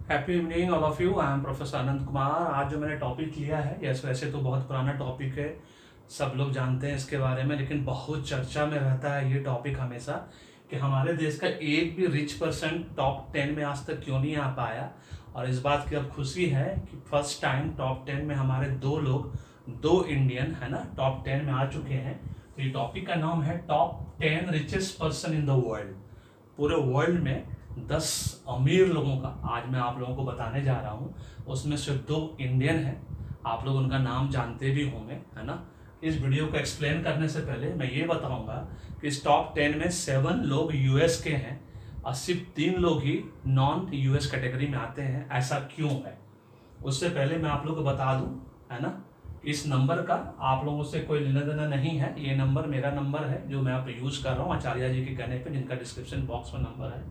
Happy evening all of you. I am professor Anand Kumar. आज जो मैंने टॉपिक लिया है, यस वैसे तो बहुत पुराना टॉपिक है, सब लोग जानते हैं इसके बारे में, लेकिन बहुत चर्चा में रहता है ये टॉपिक हमेशा कि हमारे देश का एक भी रिच पर्सन टॉप 10 में आज तक क्यों नहीं आ पाया। और इस बात की अब खुशी है कि फर्स्ट टाइम टॉप 10 में हमारे दो लोग, दो इंडियन है ना, टॉप 10 में आ चुके हैं। तो ये टॉपिक का नाम है top 10 richest person in the world. पूरे वर्ल्ड में 10 अमीर लोगों का आज मैं आप लोगों को बताने जा रहा हूँ। उसमें से दो इंडियन हैं, आप लोग उनका नाम जानते भी होंगे, है ना। इस वीडियो को एक्सप्लेन करने से पहले मैं ये बताऊंगा कि इस टॉप 10 में 7 लोग यूएस के हैं और सिर्फ 3 लोग ही नॉन यूएस कैटेगरी में आते हैं। ऐसा क्यों है, उससे पहले मैं आप लोग को बता दूं, है ना, इस नंबर का आप लोगों से कोई लेना देना नहीं है। ये नंबर मेरा नंबर है जो मैं आप यूज़ कर रहा हूँ आचार्य जी के कहने पे, जिनका डिस्क्रिप्शन बॉक्स में नंबर है।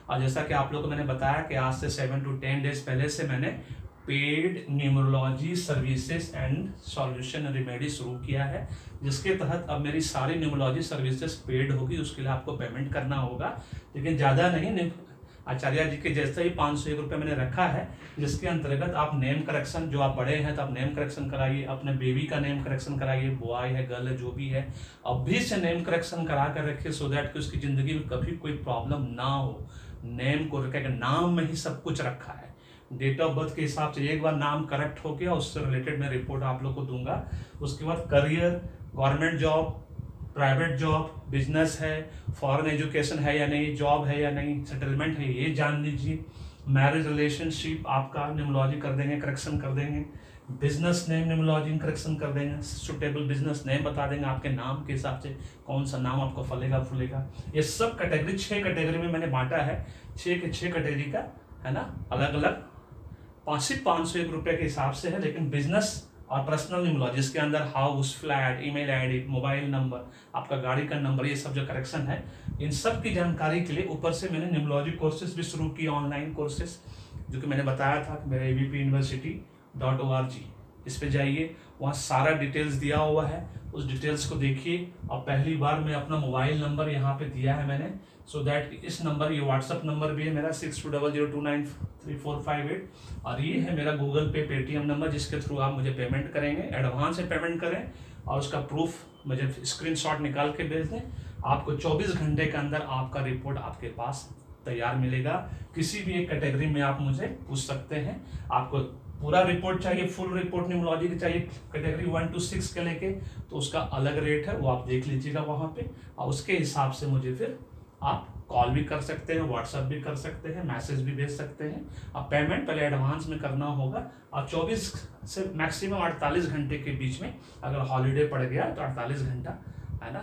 और जैसा कि आप लोग को मैंने बताया कि आज से 7 to 10 डेज पहले से मैंने paid numerology services and solution remedy शुरू किया है, जिसके तहत अब मेरी सारी न्यूमरोलॉजी सर्विसेज पेड होगी। उसके लिए आपको पेमेंट करना होगा, लेकिन ज़्यादा नहीं। आचार्य जी के जैसे ही 501 रुपये मैंने रखा है, जिसके अंतर्गत आप नेम करेक्शन, जो आप बड़े हैं तो आप नेम करेक्शन कराइए, अपने बेबी का नेम करेक्शन कराइए, बॉय है गर्ल है जो भी है, अभी से नेम करेक्शन करा कर रखिए, सो दैट कि उसकी ज़िंदगी में कभी कोई प्रॉब्लम ना हो। नेम को रखा, नाम में ही सब कुछ रखा है। डेट ऑफ बर्थ के हिसाब से एक बार नाम करेक्ट हो गया, उससे रिलेटेड मैं रिपोर्ट आप लोग को दूंगा। उसके बाद career, government job, private job, business है, फॉरेन एजुकेशन है या नहीं, जॉब है या नहीं, सेटलमेंट है, ये जान लीजिए। मैरिज रिलेशनशिप आपका न्यूमरोलॉजी कर देंगे, करेक्शन कर देंगे। बिजनेस नेम न्यूमरोलॉजी करेक्शन कर देंगे, सुटेबल बिजनेस नेम बता देंगे, आपके नाम के हिसाब से कौन सा नाम आपको फलेगा फूलेगा। ये सब कैटेगरी 6 कैटेगरी में मैंने बांटा है, 6 के 6 कैटेगरी का, है ना, अलग अलग 501 रुपये के हिसाब से है। लेकिन बिजनेस और पर्सनल न्यूमरोलॉजी, इसके अंदर house, flat, email ID, mobile number, आपका गाड़ी का नंबर, ये सब जो करेक्शन है, इन सब की जानकारी के लिए ऊपर से मैंने न्यूमरोलॉजी कोर्सेज भी शुरू किए, ऑनलाइन कोर्सेज, जो कि मैंने बताया था कि मेरे abpuniversity.org, इस पे जाइए, वहाँ सारा डिटेल्स दिया हुआ है, उस डिटेल्स को देखिए। और पहली बार मैं अपना मोबाइल नंबर यहाँ पे दिया है मैंने, सो दैट इस नंबर, ये व्हाट्सअप नंबर भी है मेरा 6200293458, और ये है मेरा गूगल पे, पेटीएम नंबर, जिसके थ्रू आप मुझे पेमेंट करेंगे। एडवांस से पेमेंट करें और उसका प्रूफ मुझे स्क्रीनशॉट निकाल के भेज दें। आपको 24 घंटे के अंदर आपका रिपोर्ट आपके पास तैयार मिलेगा। किसी भी एक कैटेगरी में आप मुझे पूछ सकते हैं। आपको पूरा रिपोर्ट चाहिए, फुल रिपोर्ट न्यूमरोलॉजी की चाहिए, कैटेगरी 1 to 6 के लेके, तो उसका अलग रेट है, वो आप देख लीजिएगा वहाँ पे। और उसके हिसाब से मुझे फिर आप कॉल भी कर सकते हैं, व्हाट्सएप भी कर सकते हैं, मैसेज भी भेज सकते हैं। अब पेमेंट पहले एडवांस में करना होगा, और 24 से मैक्सिमम 48 घंटे के बीच में, अगर हॉलीडे पड़ गया तो 48 घंटा, है ना,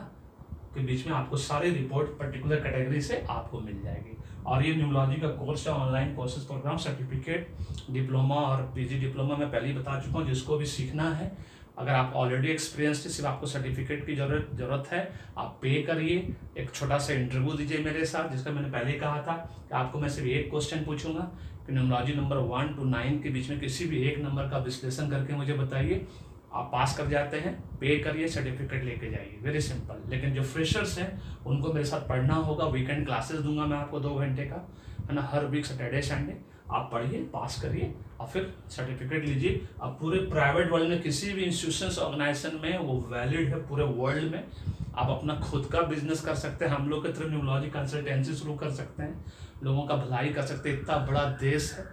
के बीच में आपको सारी रिपोर्ट पर्टिकुलर कैटेगरी से आपको मिल जाएगी। और ये न्यूमरोलॉजी का कोर्स है, online courses program, certificate, diploma और पीजी डिप्लोमा मैं पहले ही बता चुका हूँ। जिसको भी सीखना है, अगर आप ऑलरेडी एक्सपीरियंस थे, सिर्फ आपको सर्टिफिकेट की जरूरत है, आप पे करिए, एक छोटा सा इंटरव्यू दीजिए मेरे साथ, जिसका मैंने पहले कहा था कि आपको मैं सिर्फ एक क्वेश्चन पूछूंगा कि न्यूमरोलॉजी नंबर 1 to 9 के बीच में किसी भी एक नंबर का विश्लेषण करके मुझे बताइए। आप पास कर जाते हैं, पे करिए, सर्टिफिकेट लेके जाइए, वेरी सिंपल। लेकिन जो फ्रेशर्स हैं उनको मेरे साथ पढ़ना होगा, वीकेंड क्लासेस दूंगा मैं आपको 2 घंटे का, है ना, हर वीक सैटरडे संडे। आप पढ़िए, पास करिए और फिर सर्टिफिकेट लीजिए। अब पूरे प्राइवेट वर्ल्ड में किसी भी इंस्टीट्यूशन ऑर्गेनाइजेशन में वो वैलिड है, पूरे वर्ल्ड में। आप अपना खुद का बिजनेस कर सकते हैं, हम लोग के थ्रू न्यूमरोलॉजी कंसल्टेंसी शुरू कर सकते हैं, लोगों का भलाई कर सकते हैं। इतना बड़ा देश है,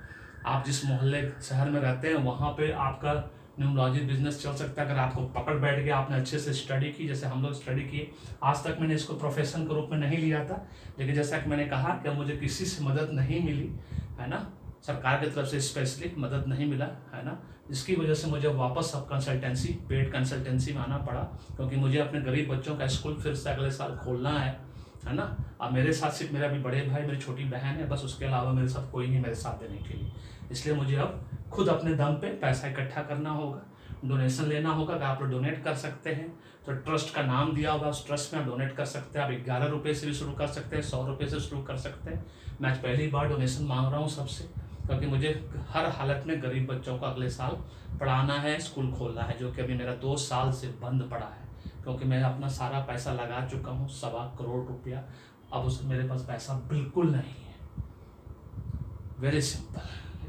आप जिस मोहल्ले शहर में रहते हैं वहाँ पे आपका न्यूमरोलॉजी बिजनेस चल सकता है, अगर आपको पकड़ बैठ गया, आपने अच्छे से स्टडी की, जैसे हम लोग स्टडी किए। आज तक मैंने इसको प्रोफेशन के रूप में नहीं लिया था, लेकिन जैसा कि मैंने कहा कि मुझे किसी से मदद नहीं मिली, है ना, सरकार की तरफ से स्पेशली मदद नहीं मिला, है ना, जिसकी वजह से मुझे वापस अब कंसल्टेंसी, पेड कंसल्टेंसी में आना पड़ा, क्योंकि मुझे अपने गरीब बच्चों का स्कूल फिर से अगले साल खोलना है ना। अब मेरे साथ सिर्फ मेरा भी बड़े भाई, मेरी छोटी बहन है, बस, उसके अलावा मेरे साथ कोई नहीं मेरे साथ देने के लिए। इसलिए मुझे अब खुद अपने दम पे पैसा इकट्ठा करना होगा, डोनेशन लेना होगा। अगर आप लोग डोनेट कर सकते हैं तो ट्रस्ट का नाम दिया होगा, उस ट्रस्ट में आप डोनेट कर सकते हैं। आप 11 रुपये से भी शुरू कर सकते हैं, 100 रुपये से शुरू कर सकते हैं। मैं आज पहली बार डोनेशन मांग रहा हूँ सबसे, क्योंकि मुझे हर हालत में गरीब बच्चों को अगले साल पढ़ाना है, स्कूल खोलना है, जो कि अभी मेरा 2 साल से बंद पड़ा है, क्योंकि मैं अपना सारा पैसा लगा चुका हूँ, 1.25 करोड़ रुपया। अब उस मेरे पास पैसा बिल्कुल नहीं है, वेरी सिंपल।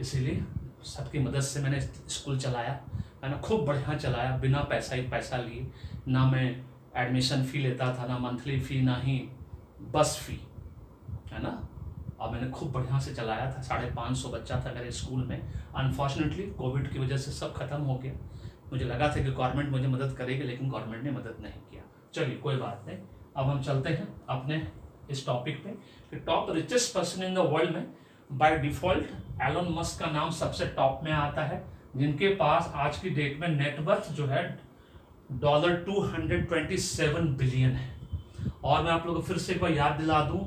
इसीलिए सबकी मदद से मैंने स्कूल चलाया, है ना, खूब बढ़िया चलाया, बिना पैसा लिए। ना मैं एडमिशन फ़ी लेता था, ना मंथली फ़ी, ना ही बस फ़ी, है ना। और मैंने खूब बढ़िया से चलाया था। 550 बच्चा था मेरे स्कूल में। अनफॉर्चुनेटली कोविड की वजह से सब खत्म हो गया। मुझे लगा था कि गवर्नमेंट मुझे मदद करेगी, लेकिन गवर्नमेंट ने मदद नहीं किया। चलिए कोई बात नहीं, अब हम चलते हैं अपने इस टॉपिक पे कि top richest person in the world में बाय डिफॉल्ट एलन मस्क का नाम सबसे टॉप में आता है, जिनके पास आज की डेट में नेटवर्थ जो है $227 बिलियन है। और मैं आप लोगों को फिर से एक बार याद दिला दूं,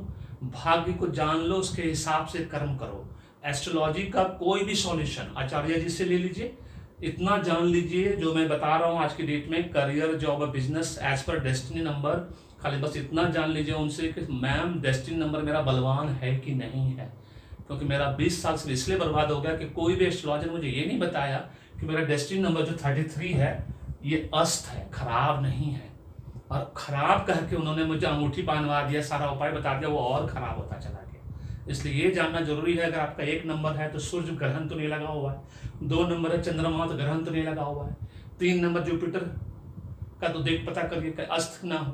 भाग्य को जान लो, उसके हिसाब से कर्म करो। एस्ट्रोलॉजी का कोई भी सॉल्यूशन आचार्य जी से ले लीजिए। इतना जान लीजिए जो मैं बता रहा हूँ आज की डेट में, करियर, जॉब और business as per destiny number, खाली बस इतना जान लीजिए उनसे कि मैम डेस्टिनी नंबर मेरा बलवान है कि नहीं है। क्योंकि मेरा 20 साल से इसलिए बर्बाद हो गया कि कोई भी एस्ट्रोलॉजर मुझे ये नहीं बताया कि मेरा डेस्टिनी नंबर जो 33 है ये अस्त है, खराब नहीं है। और खराब कह के उन्होंने मुझे अंगूठी पहनवा दिया, सारा उपाय बता दिया, वो और खराब होता चला गया। इसलिए ये जानना जरूरी है, अगर आपका 1 नंबर है तो सूर्य ग्रहण तो नहीं लगा हुआ है, 2 नंबर है चंद्रमा तो ग्रहण तो नहीं लगा हुआ है, 3 नंबर जुपिटर का तो देख पता करिए अस्त ना हो,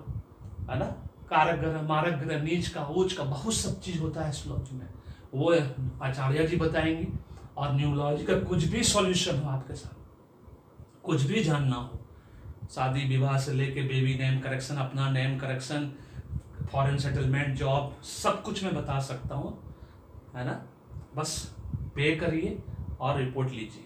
है ना। कारक ग्रह, मारक ग्रह, नीच का, ऊंच का, बहुत सब चीज होता है एस्ट्रोलॉजी में, वो आचार्य जी बताएंगे। और न्यूमरोलॉजी का कुछ भी सॉल्यूशन हो आपके साथ, कुछ भी जानना हो, शादी विवाह से लेके बेबी नेम करेक्शन, अपना name correction, foreign settlement, job, सब कुछ मैं बता सकता हूँ, है ना। बस पे करिए और रिपोर्ट लीजिए,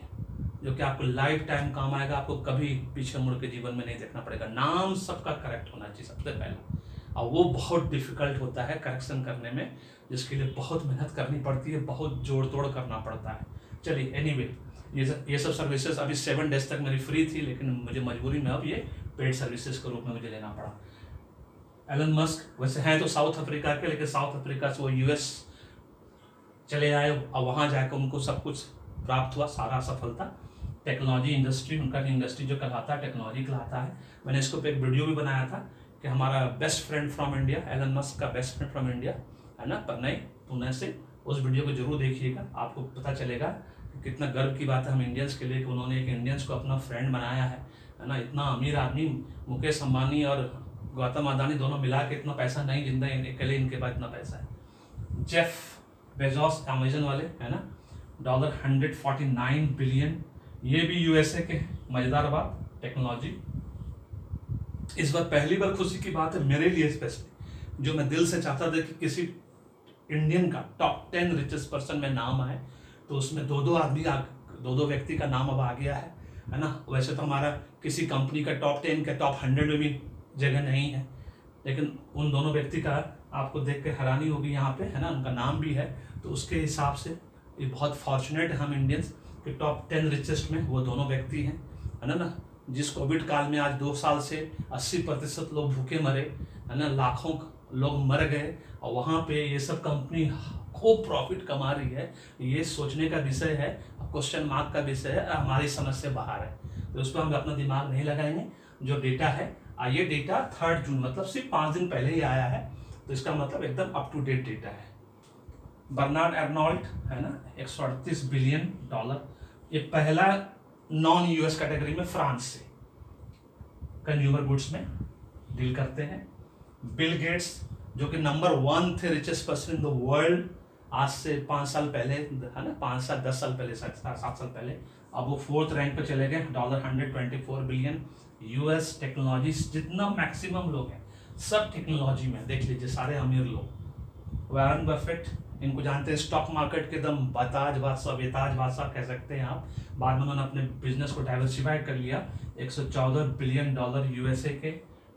जो कि आपको लाइफ टाइम काम आएगा। आपको कभी पीछे मुड़ के जीवन में नहीं देखना पड़ेगा। नाम सबका करेक्ट होना चाहिए सबसे पहला, और वो बहुत डिफिकल्ट होता है करेक्शन करने में, जिसके लिए बहुत मेहनत करनी पड़ती है, बहुत जोड़ तोड़ करना पड़ता है। चलिए एनीवे, ये सब सर्विसेज अभी 7 डेज तक मेरी फ्री थी, लेकिन मुझे मजबूरी में अब ये पेड सर्विसेज के रूप में मुझे लेना पड़ा। एलन मस्क वैसे हैं तो साउथ अफ्रीका के, लेकिन साउथ अफ्रीका से वो यूएस चले आए और वहाँ जाकर उनको सब कुछ प्राप्त हुआ, सारा सफलता। टेक्नोलॉजी इंडस्ट्री, उनका इंडस्ट्री जो कहलाता है टेक्नोलॉजी कहलाता है। मैंने इसको पे एक वीडियो भी बनाया था कि हमारा best friend from India, Elon Musk का बेस्ट फ्रेंड फ्रॉम इंडिया, है ना, पन्नई, पुणे से। उस वीडियो को जरूर देखिएगा, आपको पता चलेगा कि कितना गर्व की बात है हम इंडियंस के लिए कि उन्होंने एक इंडियंस को अपना फ्रेंड बनाया है ना। इतना अमीर आदमी, मुकेश अंबानी और गौतम अदानी दोनों मिला के इतना पैसा नहीं जिंदा, अकेले इनके पास इतना पैसा है। जेफ बेजोस अमेजन वाले, है ना, $149 बिलियन, ये भी यूएसए के। मजेदार बात, टेक्नोलॉजी इस बार पहली बार खुशी की बात है मेरे लिए स्पेशली, जो मैं दिल से चाहता था कि किसी इंडियन का टॉप 10 रिचेस्ट पर्सन में नाम आए, तो उसमें दो व्यक्ति का नाम अब आ गया है ना। वैसे तो हमारा किसी कंपनी का टॉप 10 का टॉप 100 में भी जगह नहीं है, लेकिन उन दोनों व्यक्ति का आपको देख के हैरानी होगी यहाँ पे, है ना, उनका नाम भी है। तो उसके हिसाब से ये बहुत फॉर्चुनेट है हम इंडियंस कि टॉप 10 रिचेस्ट में वो दोनों व्यक्ति हैं, है ना। जिस कोविड काल में आज 2 साल से 80% लोग भूखे मरे, है ना, लाखों लोग मर गए, और वहाँ पे ये सब कंपनी खूब प्रॉफिट कमा रही है, ये सोचने का विषय है, क्वेश्चन मार्क का विषय है, हमारी समझ से बाहर है। तो उस पर हम अपना दिमाग नहीं लगाएंगे। जो डेटा है, ये डेटा 3 जून मतलब सिर्फ 5 दिन पहले ही आया है, तो इसका मतलब एकदम अप टू डेट डेटा है। बर्नार्ड अर्नोल्ट, है ना, $138 बिलियन, ये पहला नॉन यूएस कैटेगरी में फ्रांस से कंज्यूमर गुड्स में डील करते हैं। बिल गेट्स, जो कि नंबर 1 थे richest person in the world आज से 5 साल पहले, है ना, 5 साल 10 साल पहले, 7 साल पहले, अब वो 4th रैंक पे चले गए, $124 बिलियन। यूएस टेक्नोलॉजी, जितना मैक्सिमम लोग हैं सब टेक्नोलॉजी में, देख लीजिए सारे अमीर लोग। वॉरेन बफेट, इनको जानते हैं, स्टॉक मार्केट के दम बेताज बादशाह कह सकते हैं आप। बाद में उन्होंने अपने बिजनेस को डाइवर्सिफाइड कर लिया, $114 बिलियन यूएसए के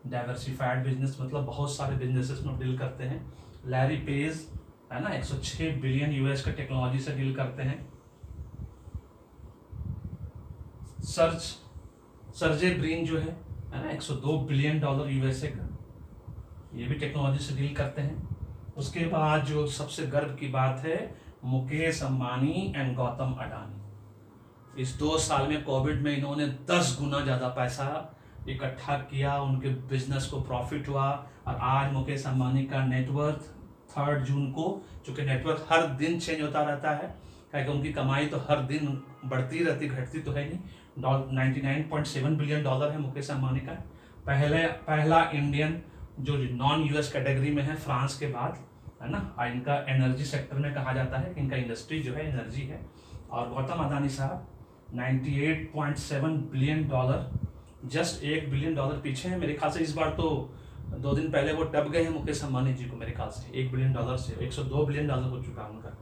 डाइवर्सिफाइड बिजनेस, मतलब बहुत सारे बिजनेसेस में डील करते हैं। लैरी पेज, है ना, 106 बिलियन यूएस का टेक्नोलॉजी से डील करते हैं। सर्जे ब्रिन जो है ना, $102 बिलियन यूएसए का, ये भी टेक्नोलॉजी से डील करते हैं। उसके बाद जो सबसे गर्व की बात है, मुकेश अंबानी एंड गौतम अडानी। इस 2 साल में कोविड में इन्होंने 10 गुना ज़्यादा पैसा इकट्ठा किया, उनके बिजनेस को प्रॉफिट हुआ। और आज मुकेश अंबानी का नेटवर्थ 3 जून को, चूँकि नेटवर्क हर दिन चेंज होता रहता है, क्योंकि उनकी कमाई तो हर दिन बढ़ती रहती, घटती तो है नहीं। $99.7 बिलियन है मुकेश अंबानी का। पहला इंडियन जो नॉन यूएस कैटेगरी में है फ्रांस के बाद, है ना। इनका एनर्जी सेक्टर में कहा जाता है कि इनका इंडस्ट्री जो है एनर्जी है। और गौतम अदानी साहब $98.7 बिलियन, जस्ट $1 बिलियन पीछे है मेरे ख्याल से। इस बार तो 2 दिन पहले वो टप गए हैं मुकेश अंबानी जी को, मेरे ख्याल से $1 बिलियन से $102 बिलियन हो चुका है उनका।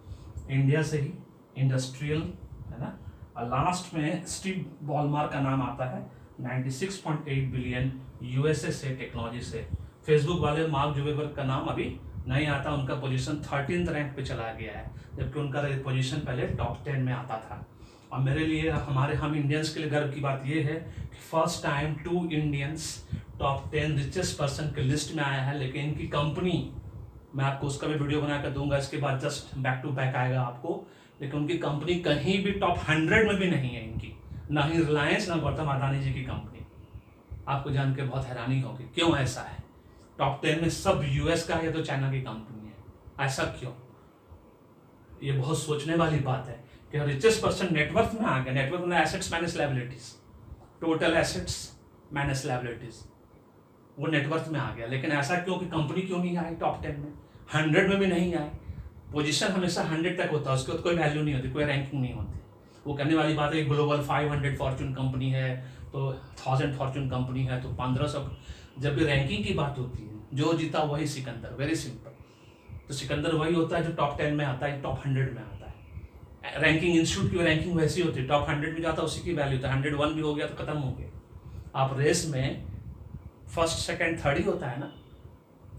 इंडिया से ही इंडस्ट्रियल, है ना। और लास्ट में स्टीव बॉलमार का नाम आता है, 96.8 बिलियन यूएसए से, टेक्नोलॉजी से। फेसबुक वाले मार्क जुकरबर्ग का नाम अभी नहीं आता, उनका पोजीशन 13th रैंक पे चला गया है, जबकि उनका पोजीशन पहले टॉप 10 में आता था। और मेरे लिए, हम इंडियंस के लिए गर्व की बात यह है कि first time 2 Indians top 10 richest person के लिस्ट में आया है। लेकिन इनकी कंपनी, मैं आपको उसका भी वीडियो बना कर दूंगा, इसके बाद जस्ट बैक टू बैक आएगा आपको। लेकिन उनकी कंपनी कहीं भी टॉप 100 में भी नहीं है इनकी, ना ही रिलायंस, ना गौतम अदानी जी की कंपनी। आपको जान के बहुत हैरानी होगी क्यों ऐसा है। टॉप 10 में सब यूएस का है तो चाइना की कंपनी है, ऐसा क्यों? ये बहुत सोचने वाली बात है कि रिचेस्ट पर्सन नेटवर्थ में आ गया। नेटवर्थ में assets minus liabilities, total assets minus liabilities, वो नेटवर्थ में आ गया। लेकिन ऐसा क्यों कि कंपनी क्यों नहीं आई टॉप 10 में, 100 में भी नहीं आई। पोजीशन हमेशा 100 तक होता है, उसके बाद कोई वैल्यू नहीं होती, कोई रैंकिंग नहीं होती। वो कहने वाली बात है ग्लोबल 500 फॉर्चून कंपनी है तो 1000 फॉर्चून कंपनी है तो 1500। जब भी रैंकिंग की बात होती है, जो जीता वही सिकंदर, वेरी सिंपल। तो सिकंदर वही होता है जो टॉप 10 में आता है, टॉप 100 में आता है। रैंकिंग इंस्टीट्यूट की रैंकिंग वैसी होती है, टॉप 100 में जाता है उसी की वैल्यू होता है। 101 भी हो गया तो खत्म हो गया। आप रेस में फर्स्ट सेकंड थर्ड ही होता है ना,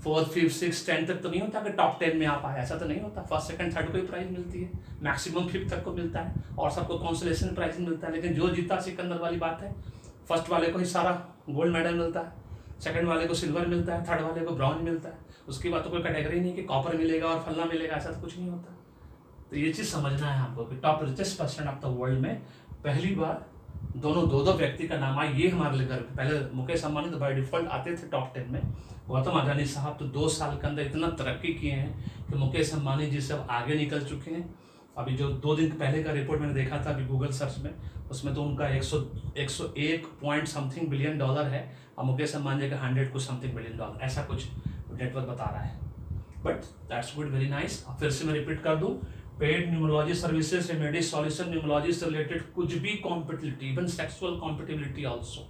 4th 5th 6th 10th तक तो नहीं होता कि टॉप 10 में आप आए, ऐसा तो नहीं होता। फर्स्ट सेकंड थर्ड को ही प्राइज मिलती है, मैक्सिमम 5th तक को मिलता है और सबको कॉन्सोलेशन प्राइज मिलता है। लेकिन जो जीता सिकंदर वाली बात है, फर्स्ट वाले को ही सारा गोल्ड मेडल मिलता है, सेकंड वाले को सिल्वर मिलता है, थर्ड वाले को ब्रॉन्ज मिलता है। उसके बाद तो कोई कैटेगरी नहीं कि कॉपर मिलेगा और फलना मिलेगा, ऐसा तो कुछ नहीं होता। तो ये चीज़ समझना है आपको कि top richest person of the world में पहली बार दोनों दो दो व्यक्ति का नाम आया, ये हमारे लिए गर्व। पहले मुकेश अंबानी तो बाय डिफॉल्ट आते थे टॉप 10 में। गौतम अदानी साहब तो 2 साल के अंदर इतना तरक्की किए हैं कि मुकेश अंबानी जी से अब आगे निकल चुके हैं। अभी जो 2 दिन पहले का रिपोर्ट मैंने देखा था अभी गूगल सर्च में, उसमें तो उनका 101 पॉइंट समथिंग बिलियन डॉलर है और मुकेश अंबानी जी का 100 कुछ समथिंग बिलियन डॉलर, ऐसा कुछ नेटवर्क बता रहा है। But that's good, very nice. फिर से मैं रिपीट कर दूं, paid numerology services, remedy, solution, numerology से रिलेटेड कुछ भी compatibility, even sexual compatibility also,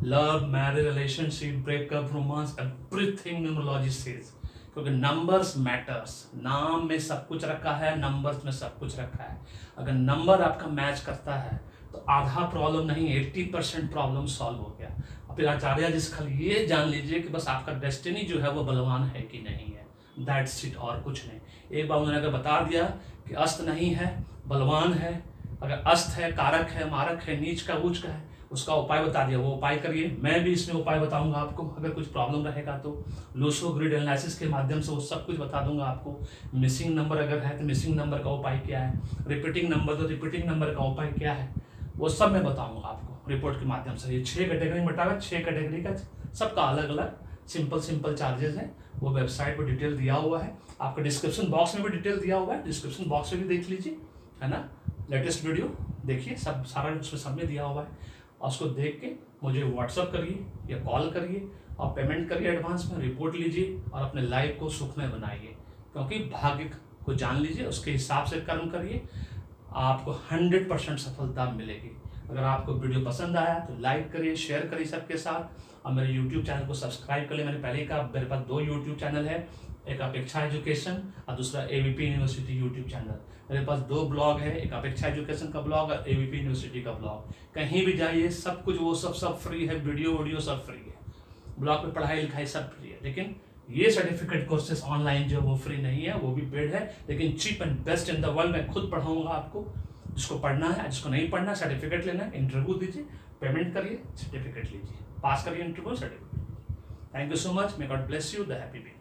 love, marriage, relationship, breakup, romance, everything numerology says. क्योंकि नंबर्स मैटर्स, नाम में सब कुछ रखा है, नंबर्स में सब कुछ रखा है। अगर नंबर आपका मैच करता है तो आधा प्रॉब्लम नहीं 80% प्रॉब्लम सॉल्व हो गया। और फिर आचार्य जी खाली ये जान लीजिए कि बस आपका डेस्टिनी जो है वो बलवान है कि नहीं है, दैट्स इट, और कुछ नहीं। एक बार उन्होंने अगर बता दिया कि अस्त नहीं है, बलवान है, अगर अस्त है, कारक है, मारक है, नीच का, ऊंच का है, उसका उपाय बता दिया, वो उपाय करिए। मैं भी इसमें उपाय बताऊंगा आपको, अगर कुछ प्रॉब्लम रहेगा तो लूसो ग्रिड एनालिसिस के माध्यम से वो सब कुछ बता दूंगा आपको। मिसिंग नंबर अगर है तो मिसिंग नंबर का उपाय क्या है, रिपीटिंग नंबर तो रिपीटिंग नंबर का उपाय क्या है, वो सब मैं बताऊंगा आपको रिपोर्ट के माध्यम से। ये 6 कैटेगरी में बटा हुआ, 6 कैटेगरी का सबका अलग अलग सिंपल चार्जेस हैं। वो वेबसाइट पर डिटेल दिया हुआ है, आपको डिस्क्रिप्शन बॉक्स में भी डिटेल दिया हुआ है, डिस्क्रिप्शन बॉक्स में भी देख लीजिए, है ना। लेटेस्ट वीडियो देखिए, सब सारा उसमें सब में दिया हुआ है। और उसको देख के मुझे व्हाट्सअप करिए या कॉल करिए और पेमेंट करिए एडवांस में, रिपोर्ट लीजिए और अपने लाइफ को सुखमय बनाइए। क्योंकि भाग्य को जान लीजिए, उसके हिसाब से कर्म करिए, आपको 100% सफलता मिलेगी। अगर आपको वीडियो पसंद आया तो लाइक करिए, शेयर करिए सबके साथ और मेरे यूट्यूब चैनल को सब्सक्राइब कर ले। मैंने पहले कहा मेरे पास 2 यूट्यूब चैनल है, एक अपेक्षा एजुकेशन और दूसरा एबीपी यूनिवर्सिटी यूट्यूब चैनल। मेरे पास 2 ब्लॉग है, एक अपेक्षा एजुकेशन का ब्लॉग और एबीपी यूनिवर्सिटी का ब्लॉग। कहीं भी जाइए सब कुछ वो सब फ्री है, वीडियो सब फ्री है। ब्लॉग पे पढ़ाई लिखाई सब फ्री है, लेकिन ये सर्टिफिकेट कोर्सेज ऑनलाइन जो वो फ्री नहीं है, वो भी पेड है, लेकिन cheap and best in the world मैं खुद पढ़ाऊंगा आपको। जिसको पढ़ना है, जिसको नहीं पढ़ना, सर्टिफिकेट लेना है, इंटरव्यू दीजिए, पेमेंट करिए, सर्टिफिकेट लीजिए, पास करिए interview, certificate. Thank you so much, may God bless you, the happy B.